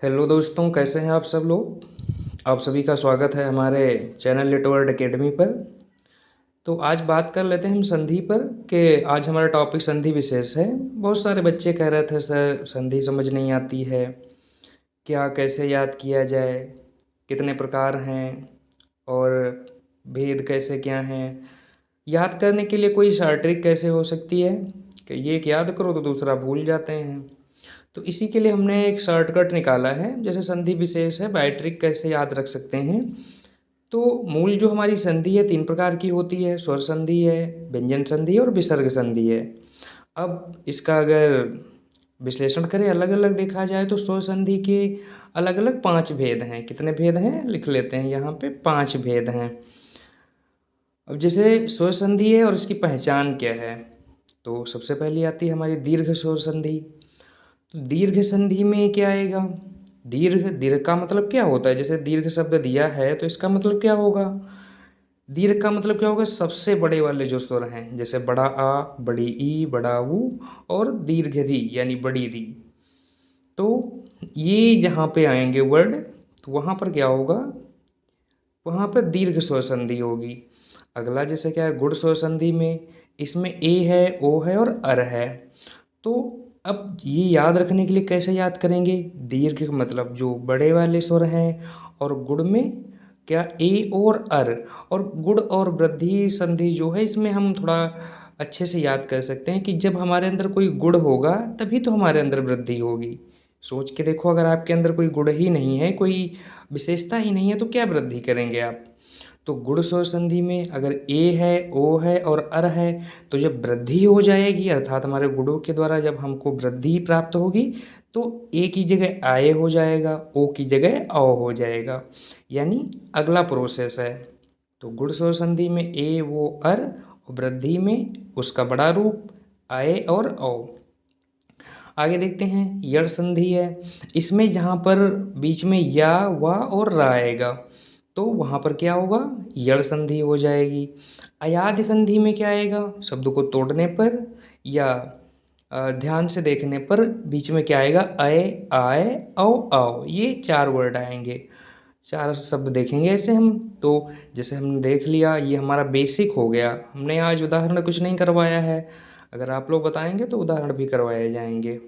Hello दोस्तों, कैसे हैं आप सब लोग। आप सभी का स्वागत है हमारे चैनल लिट वर्ड एकेडमी पर। तो आज बात कर लेते हैं हम संधि पर कि आज हमारा टॉपिक संधि विशेष है। बहुत सारे बच्चे कह रहे थे सर संधि समझ नहीं आती है, क्या कैसे याद किया जाए, कितने प्रकार हैं और भेद कैसे क्या हैं, याद करने के लिए कोई शॉर्ट ट्रिक कैसे हो सकती है कि ये एक याद करो तो दूसरा भूल जाते हैं। तो इसी के लिए हमने एक शॉर्टकट निकाला है, जैसे संधि विशेष है, बाय ट्रिक कैसे याद रख सकते हैं। तो मूल जो हमारी संधि है 3 प्रकार की होती है, स्वर संधि है, व्यंजन संधि और विसर्ग संधि है। अब इसका अगर विश्लेषण करें, अलग अलग देखा जाए तो स्वर संधि के अलग अलग 5 भेद हैं। कितने भेद हैं लिख लेते हैं, यहाँ पे 5 भेद हैं। अब जैसे स्वर संधि है और इसकी पहचान क्या है, तो सबसे पहली आती है हमारी दीर्घ स्वर संधि। तो दीर्घ संधि में क्या आएगा, दीर्घ दीर्घ का मतलब क्या होता है, जैसे दीर्घ शब्द दिया है तो इसका मतलब क्या होगा, दीर्घ का मतलब क्या होगा, सबसे बड़े वाले जो स्वर हैं, जैसे बड़ा आ, बड़ी ई, बड़ा ऊ और दीर्घ री यानी बड़ी री। तो ये जहाँ पे आएंगे वर्ड, तो वहाँ पर क्या होगा, वहाँ पर दीर्घ स्वर संधि होगी। अगला जैसे क्या है गुण स्वर संधि में, इसमें ए है, ओ है और अर है। तो अब ये याद रखने के लिए कैसे याद करेंगे, दीर्घ मतलब जो बड़े वाले स्वर हैं और गुण में क्या ए और अर, और गुण और वृद्धि संधि जो है इसमें हम थोड़ा अच्छे से याद कर सकते हैं कि जब हमारे अंदर कोई गुण होगा तभी तो हमारे अंदर वृद्धि होगी। सोच के देखो, अगर आपके अंदर कोई गुण ही नहीं है, कोई विशेषता ही नहीं है, तो क्या वृद्धि करेंगे आप। तो गुण स्वर संधि में अगर ए है, ओ है और अर है, तो जब वृद्धि हो जाएगी अर्थात हमारे गुणों के द्वारा जब हमको वृद्धि प्राप्त होगी, तो ए की जगह आए हो जाएगा, ओ की जगह औ हो जाएगा, यानी अगला प्रोसेस है। तो गुण स्वर संधि में ए वो अर, और वृद्धि में उसका बड़ा रूप आए और औ। आगे देखते हैं यड़ संधि है। इसमें जहाँ पर बीच में या वा और रा आएगा तो वहाँ पर क्या होगा, यड़ संधि हो जाएगी। अयाद्य संधि में क्या आएगा, शब्द को तोड़ने पर या ध्यान से देखने पर बीच में क्या आएगा, अय आय औ आओ, ये 4 वर्ड आएंगे, 4 शब्द देखेंगे ऐसे हम। तो जैसे हमने देख लिया, ये हमारा बेसिक हो गया। हमने आज उदाहरण कुछ नहीं करवाया है, अगर आप लोग बताएंगे तो उदाहरण भी करवाए जाएंगे।